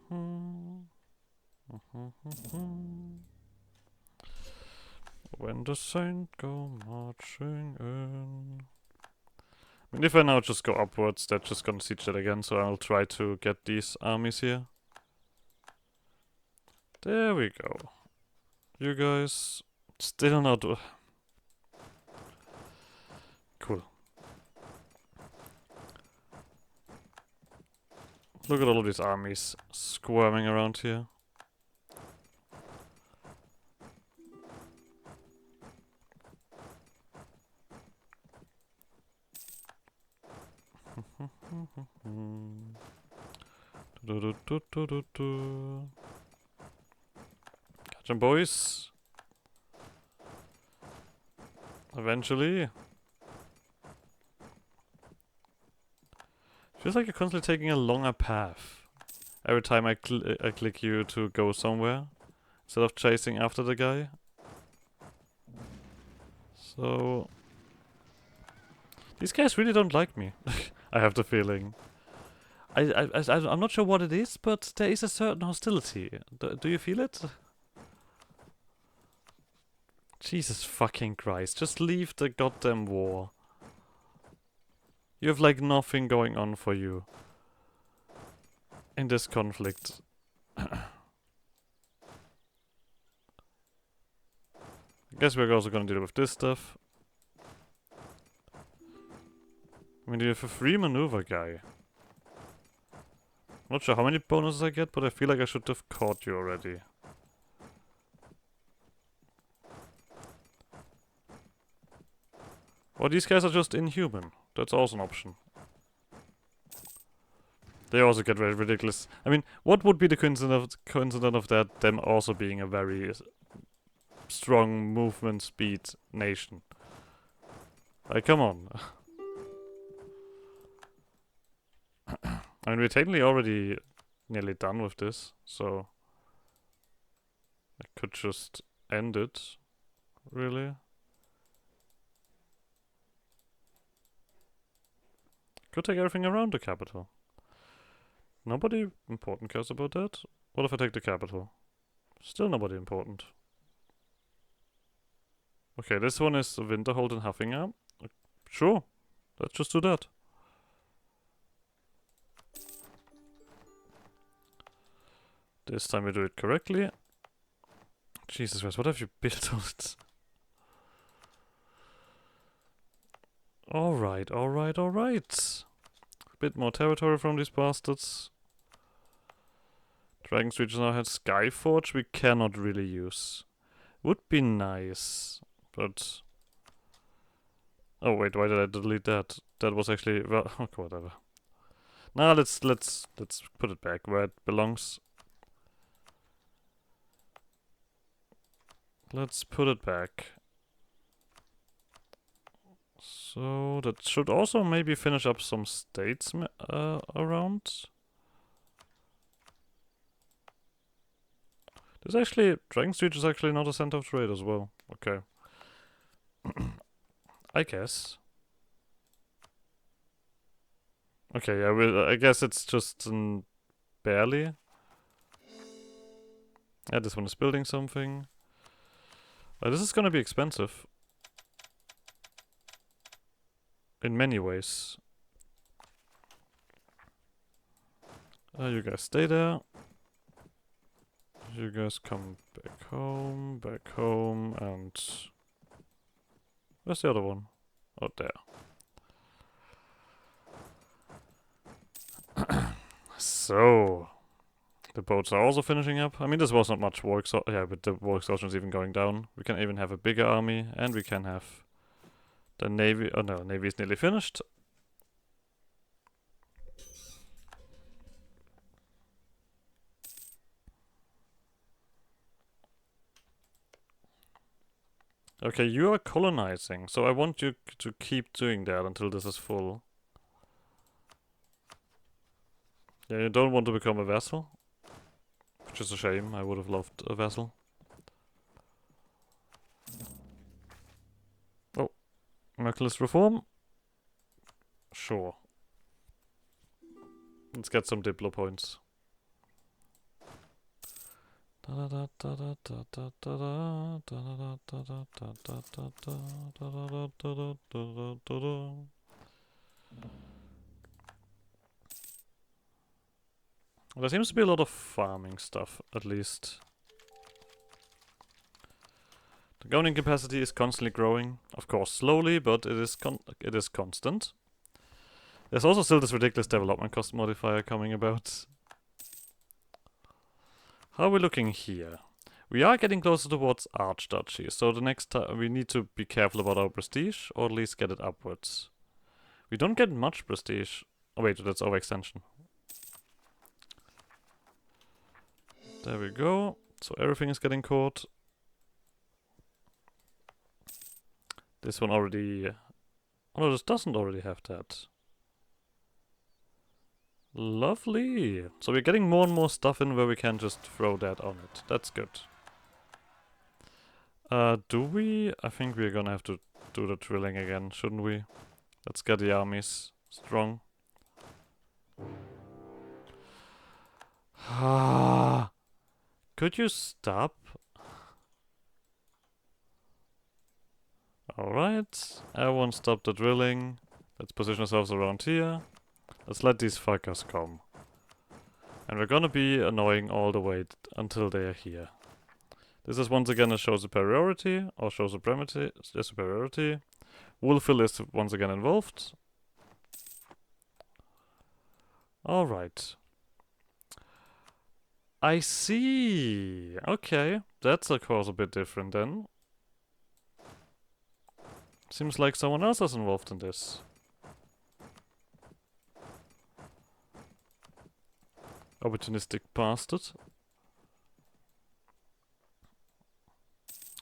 When the saints go marching in. I mean, if I now just go upwards, they're just gonna siege that again, so I'll try to get these armies here. There we go. You guys still not... Cool. Look at all of these armies squirming around here. Catch 'em, boys. Eventually. Feels like you're constantly taking a longer path every time I click you to go somewhere, instead of chasing after the guy. So... these guys really don't like me. I have the feeling. I'm not sure what it is, but there is a certain hostility. Do you feel it? Jesus fucking Christ, just leave the goddamn war. You have like nothing going on for you in this conflict. I guess we're also gonna deal with this stuff. I mean, you have a free maneuver guy. Not sure how many bonuses I get, but I feel like I should have caught you already. Or these guys are just inhuman. That's also an option. They also get very ridiculous. I mean, what would be the coincidence of that, them also being a very strong movement speed nation? Like, come on. I mean, we're technically already nearly done with this, so I could just end it, really. Could take everything around the capital. Nobody important cares about that. What if I take the capital? Still nobody important. Okay, this one is Winterhold and Huffingham. Sure, let's just do that. This time we do it correctly. Jesus Christ, what have you built on it? Alright, alright, alright. A bit more territory from these bastards. Dragon's Reach now has Skyforge we cannot really use. Would be nice, but... oh wait, why did I delete that? That was actually... well, okay, whatever. Now let's put it back where it belongs. Let's put it back. So that should also maybe finish up some states around. There's actually... Dragon's Reach is actually not a center of trade as well. Okay. I guess. Okay, yeah, I guess it's just barely. Yeah, this one is building something. This is gonna be expensive. In many ways. You guys stay there. You guys come back home, and... where's the other one? Oh, there. So... the boats are also finishing up. I mean, this was not much work, so... yeah, but the war exhaustion is even going down. We can even have a bigger army, and we can have... the navy... oh no, navy is nearly finished. Okay, you are colonizing, so I want you to keep doing that until this is full. Yeah, you don't want to become a vassal. Which is a shame, I would have loved a vassal. Oh, Merciless Reform? Sure. Let's get some Diplo points. There seems to be a lot of farming stuff, at least. The governing capacity is constantly growing. Of course, slowly, but it is constant. There's also still this ridiculous development cost modifier coming about. How are we looking here? We are getting closer towards Archduchy, so the next time we need to be careful about our prestige, or at least get it upwards. We don't get much prestige. Oh wait, that's overextension. There we go. So everything is getting caught. This one already... Oh no, this doesn't already have that. Lovely. So we're getting more and more stuff in where we can just throw that on it. That's good. Do we? I think we're gonna have to do the drilling again, shouldn't we? Let's get the armies strong. Could you stop? Alright. Everyone stop the drilling. Let's position ourselves around here. Let's let these fuckers come. And we're gonna be annoying all the way until they're here. This is once again a show superiority, or show supremacy, superiority. Wolfville is once again involved. Alright. I see. Okay, that's of course a bit different then. Seems like someone else is involved in this. Opportunistic bastard.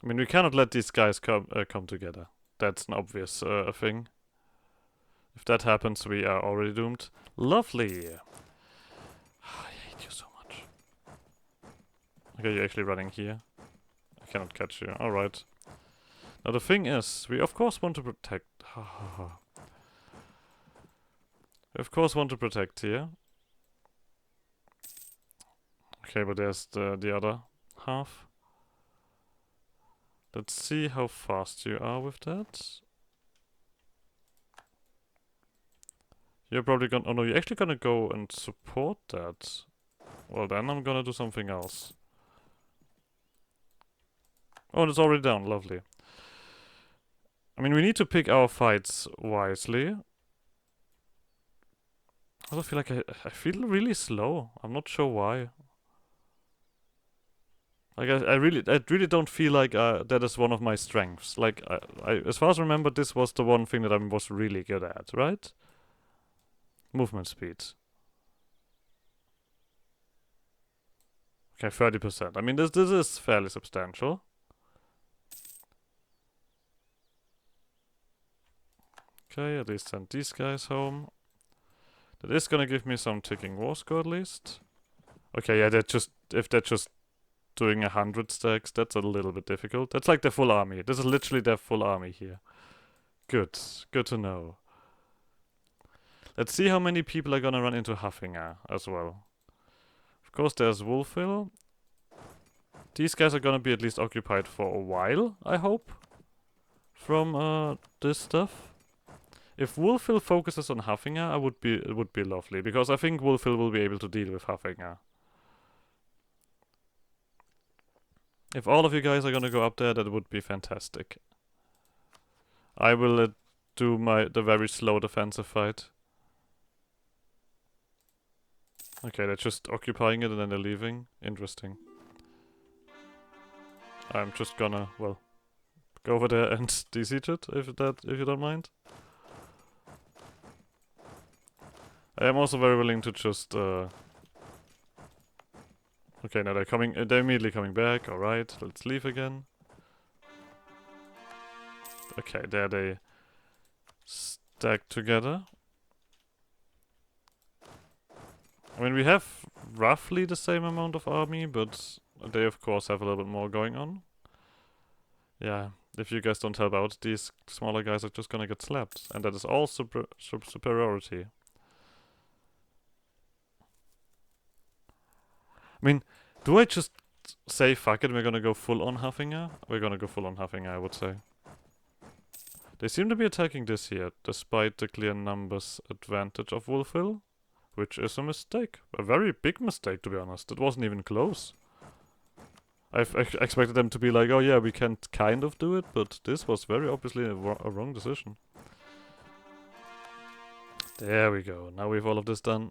I mean, we cannot let these guys come together. That's an obvious thing. If that happens, we are already doomed. Lovely. I hate you so much. Okay, you're actually running here. I cannot catch you. Alright. Now the thing is, we of course want to protect... we of course want to protect here. Okay, but there's the other half. Let's see how fast you are with that. You're probably gonna... Oh no, you're actually gonna go and support that. Well then, I'm gonna do something else. Oh, and it's already down. Lovely. I mean, we need to pick our fights wisely. I also feel like I feel really slow. I'm not sure why. Like I really don't feel like that is one of my strengths. Like as far as I remember, this was the one thing that I was really good at, right? Movement speed. Okay, 30%. I mean, this is fairly substantial. Okay, at least send these guys home. That is gonna give me some ticking war score at least. Okay, yeah, if they're just doing 100 stacks, that's a little bit difficult. That's like their full army. This is literally their full army here. Good. Good to know. Let's see how many people are gonna run into Haffinger as well. Of course, there's Wolfville. These guys are gonna be at least occupied for a while, I hope. From this stuff. If Wolfville focuses on Haffinger, it would be lovely, because I think Wolfville will be able to deal with Haffinger. If all of you guys are gonna go up there, that would be fantastic. I will do the very slow defensive fight. Okay, they're just occupying it and then they're leaving. Interesting. I'm just gonna, well, go over there and de-siege it, if you don't mind. I am also very willing to just, okay, now they're immediately coming back, alright, let's leave again. Okay, there they stack together. I mean, we have roughly the same amount of army, but they of course have a little bit more going on. Yeah, if you guys don't help out, these smaller guys are just gonna get slapped. And that is all superiority. I mean, do I just say fuck it, we're gonna go full on Haffinger? We're gonna go full on Haffinger, I would say. They seem to be attacking this here, despite the clear numbers advantage of Wolfhill, which is a mistake. A very big mistake, to be honest. It wasn't even close. I've expected them to be like, oh yeah, we can kind of do it, but this was very obviously a wrong decision. There we go. Now we have all of this done.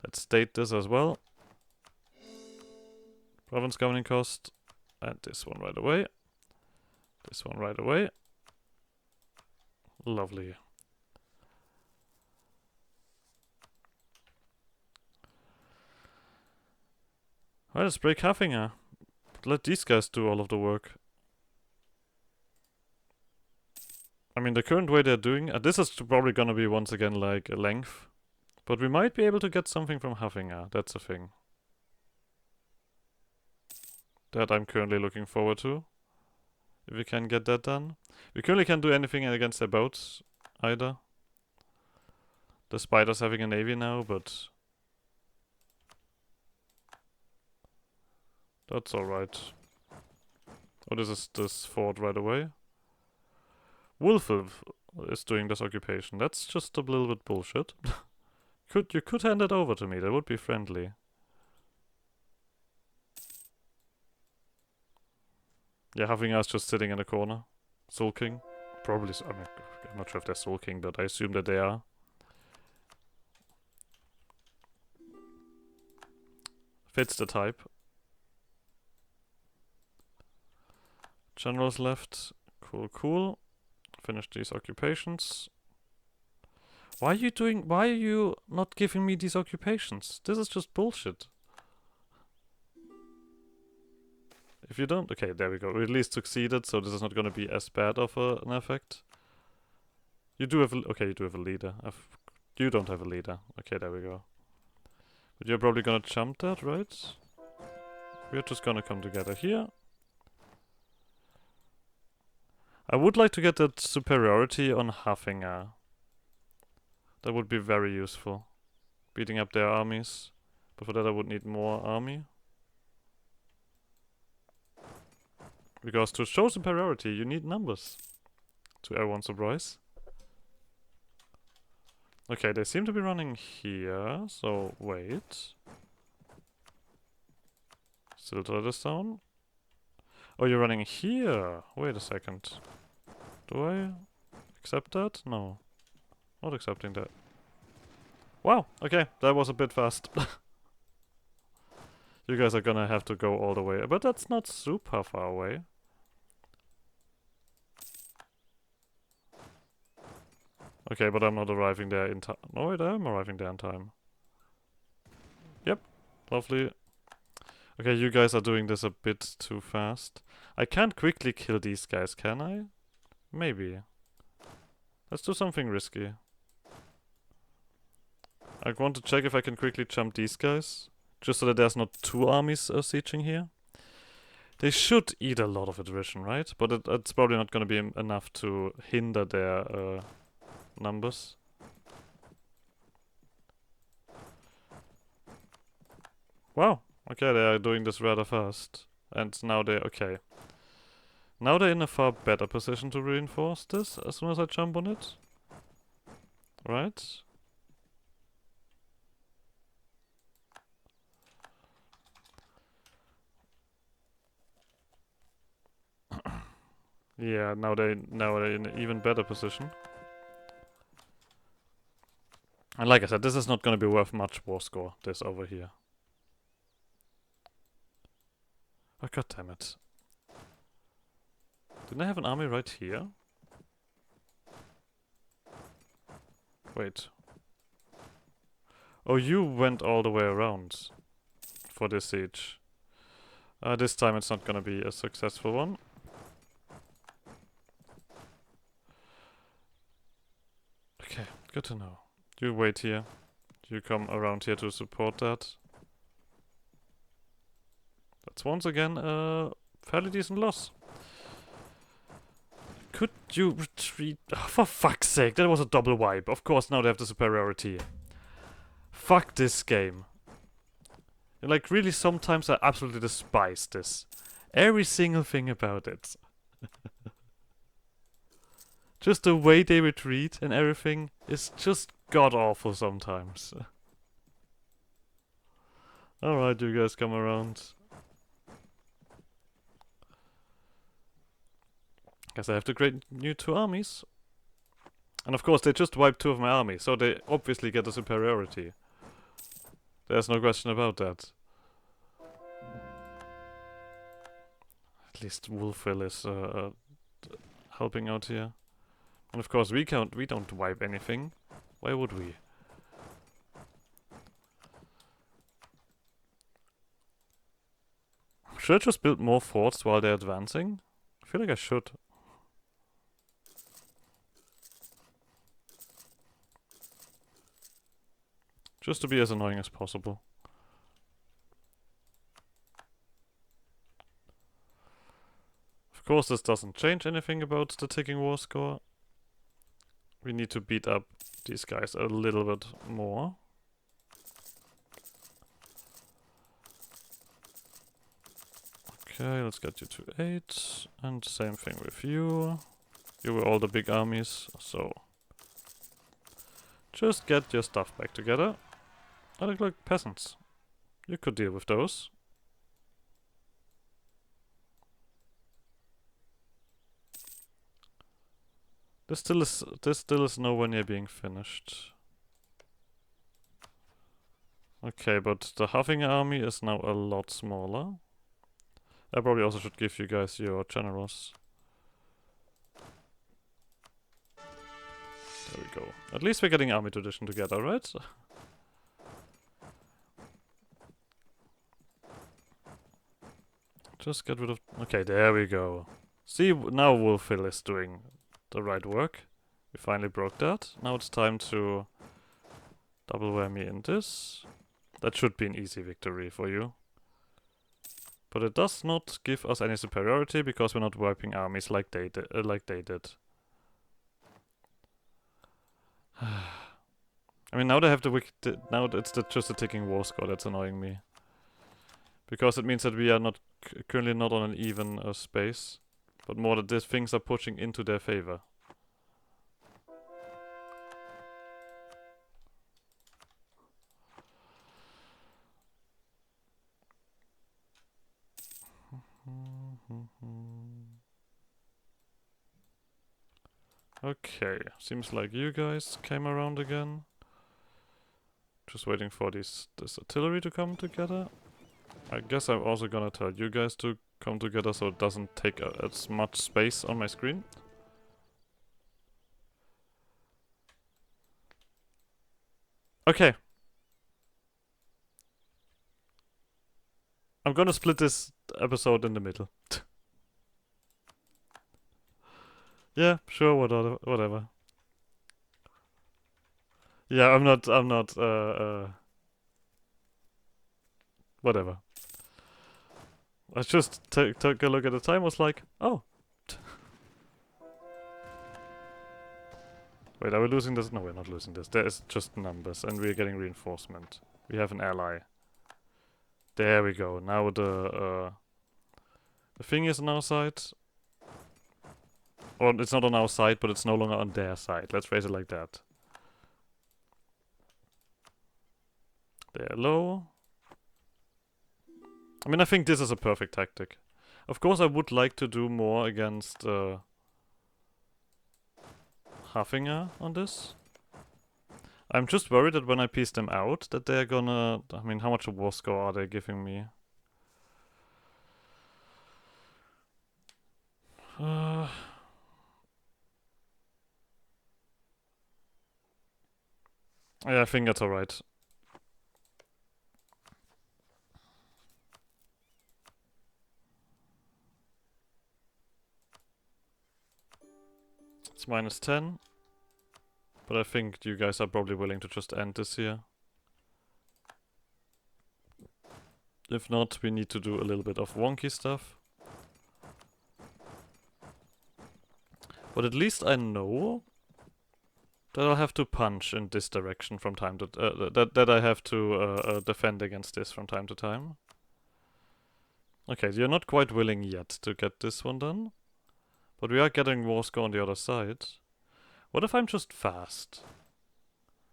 Let's state this as well. Province governing cost. And this one right away. This one right away. Lovely. Well, let's break Haffinger. Let these guys do all of the work. I mean, the current way they're doing... this is probably gonna be once again like a length. But we might be able to get something from Haffinger. That's a thing. That I'm currently looking forward to. If we can get that done. We currently can't do anything against their boats either. Despite us having a navy now, but... that's alright. Oh, this is this fort right away. Wolfhill is doing this occupation. That's just a little bit bullshit. You could hand it over to me, that would be friendly. Yeah, Haffinger is just sitting in a corner. Sulking. Probably, I mean, I'm not sure if they're sulking, but I assume that they are. Fits the type. Generals left. Cool, cool. Finish these occupations. Why are you not giving me these occupations? This is just bullshit. If you don't... okay, there we go. We at least succeeded, so this is not gonna be as bad of an effect. You do have a... okay, you do have a leader. You don't have a leader. Okay, there we go. But you're probably gonna jump that, right? We're just gonna come together here. I would like to get that superiority on Haffinger. That would be very useful. Beating up their armies. But for that I would need more army. Because to show superiority you need numbers. To everyone's surprise. Okay, they seem to be running here, so wait. Still try this down. Oh, you're running here. Wait a second. Do I accept that? No. Not accepting that. Wow, okay, that was a bit fast. You guys are gonna have to go all the way, but that's not super far away. Okay, but I'm not arriving there in time. No, wait, I am arriving there in time. Yep, lovely. Okay, you guys are doing this a bit too fast. I can't quickly kill these guys, can I? Maybe. Let's do something risky. I want to check if I can quickly jump these guys. Just so that there's not two armies sieging here. They should eat a lot of attrition, right? But it's probably not going to be enough to hinder their numbers. Wow. Okay, they are doing this rather fast. And now they're... okay. Now they're in a far better position to reinforce this as soon as I jump on it. Right? Yeah, now they're in an even better position. And like I said, this is not going to be worth much war score, this over here. Oh, god damn it. Didn't I have an army right here? Wait. Oh, you went all the way around for this siege. This time it's not gonna be a successful one. Okay, good to know. You wait here. You come around here to support that. That's once again a fairly decent loss. Could you retreat? Oh, for fuck's sake, that was a double wipe. Of course now they have the superiority. Fuck this game. Like, really, sometimes I absolutely despise this. Every single thing about it. Just the way they retreat and everything is just god-awful sometimes. Alright, you guys come around. Guess I have to create new 2 armies. And of course, they just wiped 2 of my armies, so they obviously get the superiority. There's no question about that. At least Wolfville is helping out here. And of course, we don't wipe anything. Why would we? Should I just build more forts while they're advancing? I feel like I should. Just to be as annoying as possible. Of course, this doesn't change anything about the ticking war score. We need to beat up these guys a little bit more. Okay, let's get you to 8. And same thing with you. You were all the big armies, so... just get your stuff back together. I look like peasants. You could deal with those. This still is nowhere near being finished. Okay, but the Huffing army is now a lot smaller. I probably also should give you guys your generals. There we go. At least we're getting army tradition together, right? Just get rid of... okay, there we go. See, now Wolfville is doing the right work. We finally broke that. Now it's time to double whammy in this. That should be an easy victory for you. But it does not give us any superiority because we're not wiping armies like they did. I mean, now they have the now it's just a ticking war score that's annoying me. Because it means that we are not currently not on an even space, but more that these things are pushing into their favor. Okay, seems like you guys came around again. Just waiting for this artillery to come together. I guess I'm also gonna tell you guys to come together so it doesn't take as much space on my screen. Okay. I'm gonna split this episode in the middle. Yeah, sure, whatever. Yeah, I'm not, whatever. I just took a look at the time, was like, oh. Wait, are we losing this? No, we're not losing this. There is just numbers, and we're getting reinforcement. We have an ally. There we go. Now the thing is on our side. Or it's not on our side, but it's no longer on their side. Let's phrase it like that. They're low. I mean, I think this is a perfect tactic. Of course, I would like to do more against Haffinger on this. I'm just worried that when I piece them out, that they're gonna... I mean, how much a war score are they giving me? Yeah, I think that's alright. It's -10. But I think you guys are probably willing to just end this here. If not, we need to do a little bit of wonky stuff. But at least I know that I'll have to punch in this direction from time to that I have to defend against this from time to time. Okay, you're not quite willing yet to get this one done, but we are getting war score on the other side. What if I'm just fast?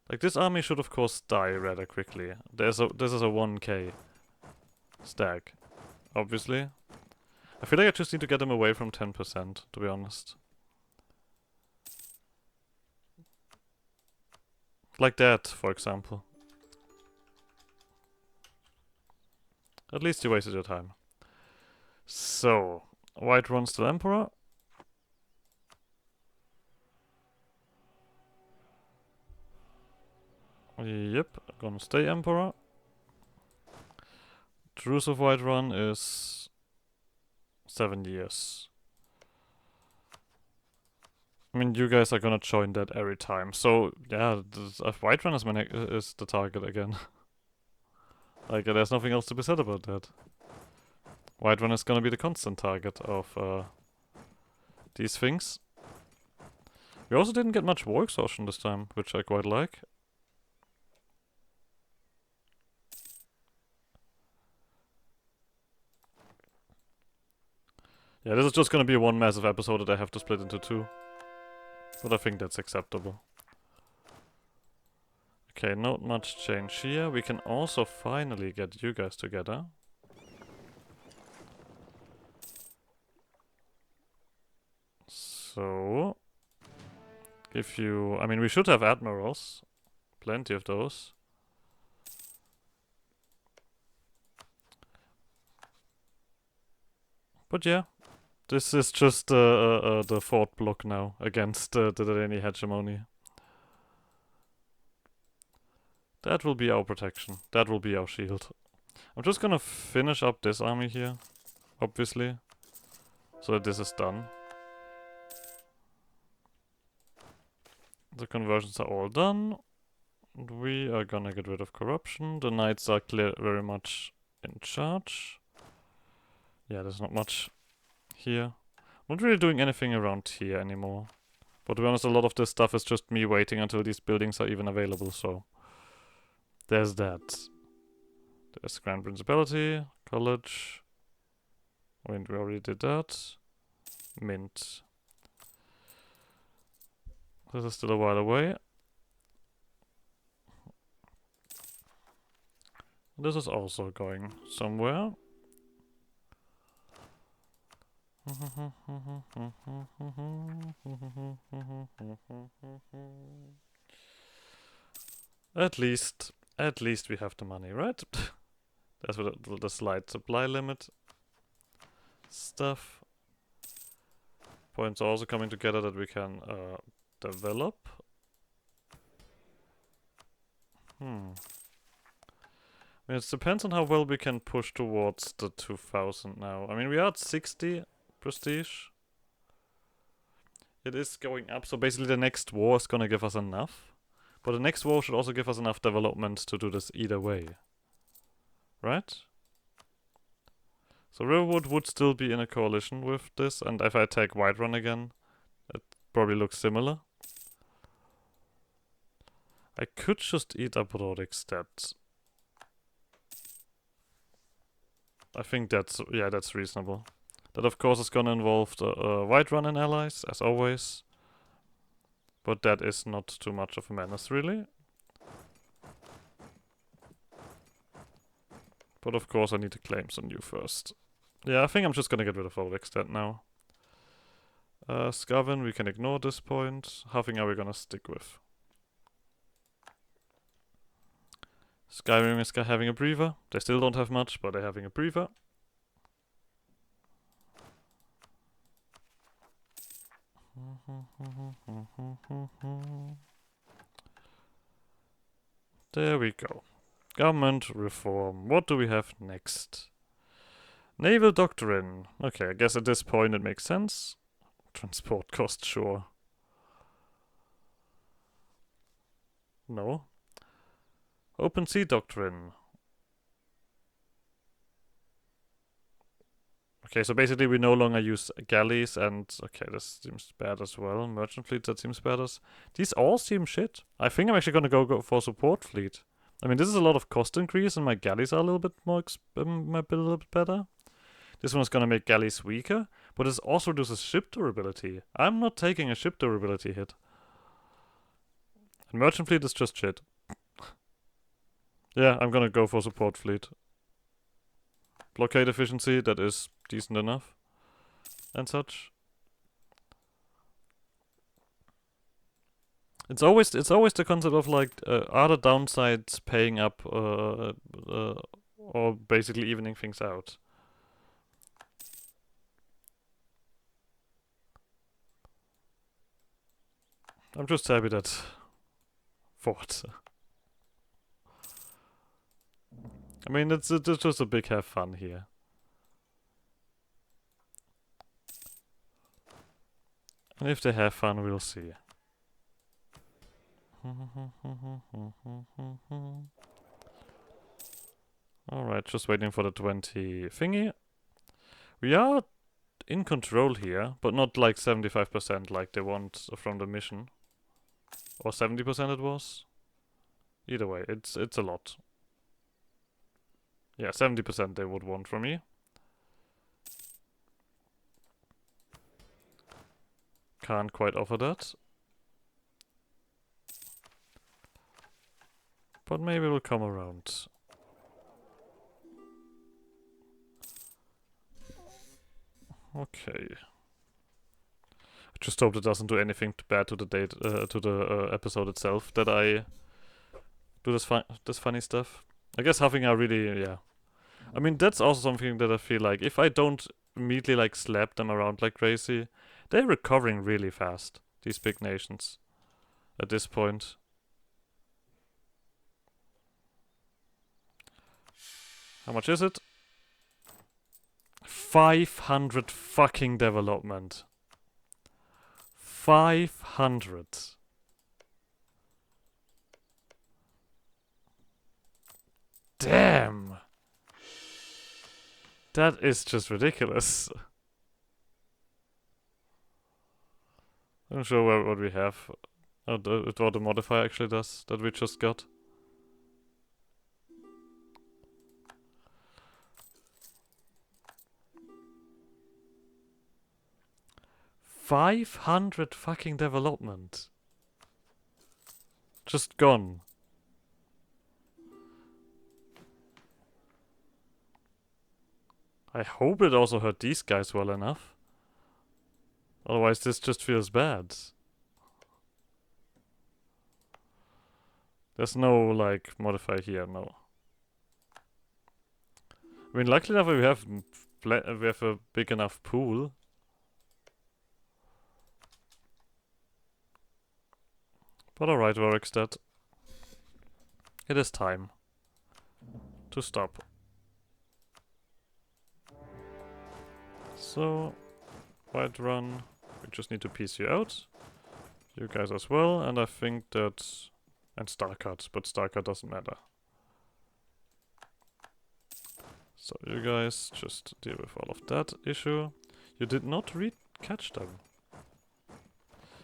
Like, this army should of course die rather quickly. This is a 1k stack, obviously. I feel like I just need to get them away from 10%, to be honest. Like that, for example. At least you wasted your time. So, white runs to Emperor. Yep, gonna stay Emperor. Truce of White Run is 7 years. I mean, you guys are gonna join that every time. So, yeah, White Run is the target again. Like, there's nothing else to be said about that. White Run is gonna be the constant target of these things. We also didn't get much war exhaustion this time, which I quite like. Yeah, this is just gonna be one massive episode that I have to split into 2. But I think that's acceptable. Okay, not much change here. We can also finally get you guys together. So, if you... I mean, we should have admirals. Plenty of those. But yeah, this is just the fort block now against the Dani hegemony. That will be our protection. That will be our shield. I'm just gonna finish up this army here, obviously, so that this is done. The conversions are all done. We are gonna get rid of corruption. The knights are very much in charge. Yeah, there's not much here. I'm not really doing anything around here anymore. But to be honest, a lot of this stuff is just me waiting until these buildings are even available, so... There's that. There's Grand Principality, College. Wait, we already did that. Mint. This is still a while away. This is also going somewhere. At least we have the money, right? That's what the slight supply limit stuff. Points are also coming together that we can develop. I mean, it depends on how well we can push towards the 2000 now. I mean, we are at 60 prestige. It is going up, so basically the next war is gonna give us enough. But the next war should also give us enough development to do this either way. Right? So Riverwood would still be in a coalition with this, and if I take Whiterun again, it probably looks similar. I could just eat up Roderick's stats. I think that's reasonable. That of course is gonna involve the Whiterun and allies, as always. But that is not too much of a menace, really. But of course I need to claim some new first. Yeah, I think I'm just gonna get rid of all extent now. Skaven, we can ignore this point. Huffing are we gonna stick with? Skyrim is having a breather. They still don't have much, but they're having a breather. There we go. Government reform. What do we have next? Naval doctrine. Okay, I guess at this point it makes sense. Transport cost, sure. No. Open sea doctrine. Okay, so basically we no longer use galleys and... Okay, this seems bad as well. Merchant fleet, that seems bad as... These all seem shit. I think I'm actually gonna go for support fleet. I mean, this is a lot of cost increase and my galleys are a little bit more... might be a little bit better. This one is gonna make galleys weaker, but it also reduces ship durability. I'm not taking a ship durability hit. And merchant fleet is just shit. Yeah, I'm gonna go for support fleet. Blockade efficiency, that is decent enough. And such. It's always the concept of like, are the downsides paying up, or basically evening things out? I'm just happy that fought. I mean, it's just a big have fun here. And if they have fun, we'll see. Alright, just waiting for the 20 thingy. We are in control here, but not like 75% like they want from the mission. Or 70% it was. Either way, it's a lot. Yeah, 70% they would want from me. Can't quite offer that. But maybe it'll come around. Okay. I just hope it doesn't do anything bad to the date, to the episode itself. That I do this funny stuff. I guess having a really, yeah. I mean, that's also something that I feel like if I don't immediately like slap them around like crazy, they're recovering really fast. These big nations. At this point. How much is it? 500 fucking development. 500. Damn. That is just ridiculous. I'm not sure what we have. What the modifier actually does that we just got. $500 fucking development. Just gone. I hope it also hurt these guys well enough. Otherwise this just feels bad. There's no, like, modifier here, no. I mean, luckily enough we have a big enough pool. But alright, Warwickstead. It is time to stop. So, White Run, we just need to piece you out. You guys as well, and I think that... And Starcut, but Starcut doesn't matter. So you guys just deal with all of that issue. You did not catch them.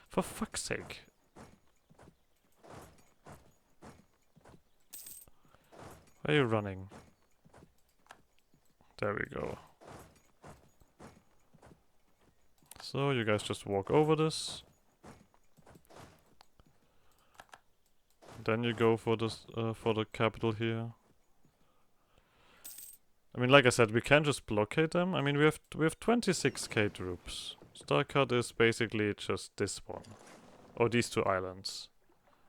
For fuck's sake. Where are you running? There we go. So you guys just walk over this. Then you go for this for the capital here. I mean, like I said, we can just blockade them. I mean, we have 26k troops. Starcut is basically just this one, or these two islands.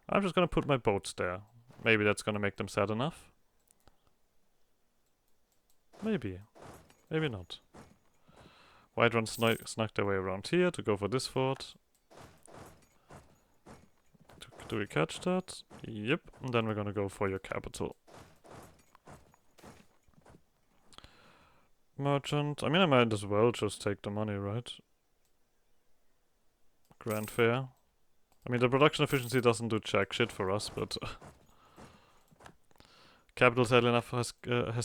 I'm just gonna put my boats there. Maybe that's gonna make them sad enough. Maybe, maybe not. White Run snuck their way around here to go for this fort. Do we catch that? Yep. And then we're gonna go for your capital. Merchant. I mean, I might as well just take the money, right? Grand Fair. I mean, the production efficiency doesn't do jack shit for us, but... Capital sadly enough has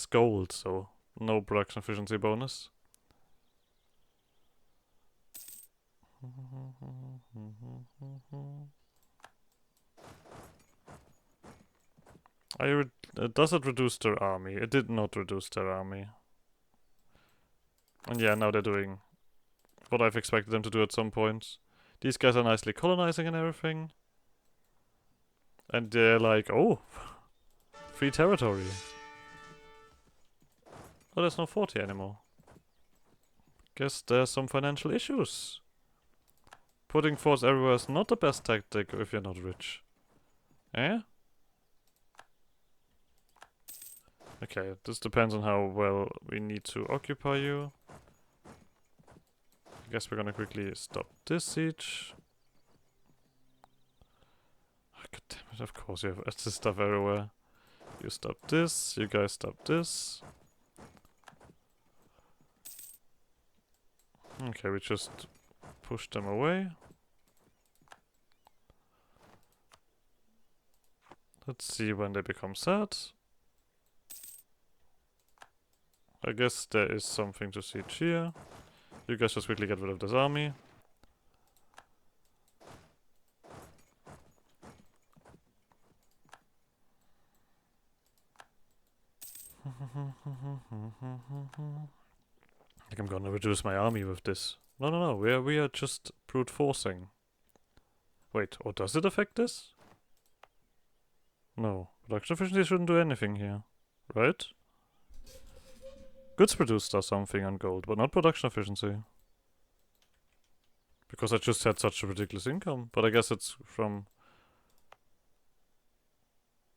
gold, so no production efficiency bonus. Does it reduce their army? It did not reduce their army. And yeah, now they're doing what I've expected them to do at some point. These guys are nicely colonizing and everything. And they're like, oh, free territory. Oh, there's no 40 anymore. Guess there's some financial issues. Putting force everywhere is not the best tactic if you're not rich. Eh? Okay, this depends on how well we need to occupy you. I guess we're gonna quickly stop this siege. Oh, God damn it, of course you have this stuff everywhere. You stop this, you guys stop this. Okay, we just push them away. Let's see when they become sad. I guess there is something to siege here. You guys just quickly get rid of this army. I think I'm gonna reduce my army with this. No, we are just brute forcing. Wait, or does it affect this? No, production efficiency shouldn't do anything here, right? Goods produced does something on gold, but not production efficiency. Because I just had such a ridiculous income, but I guess it's from...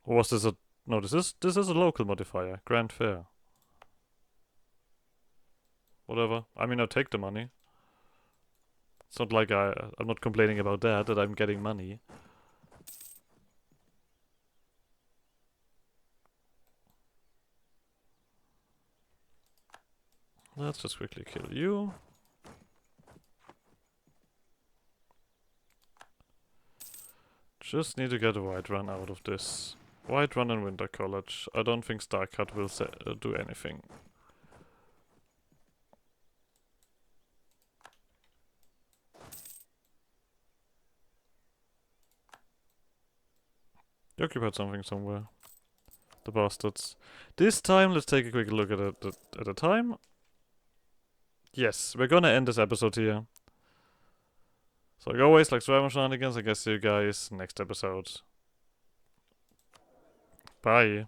Or was this a... No, this is a local modifier, Grand Fair. Whatever. I mean, I'll take the money. It's not like I'm not complaining about that I'm getting money. Let's just quickly kill you. Just need to get a Whiterun out of this. Whiterun and Winter College. I don't think Starcut will do anything. They occupied something somewhere. The bastards. This time, let's take a quick look at it at a time. Yes, we're gonna end this episode here. So like always, like Survival Shenanigans, I guess see you guys next episode. Bye.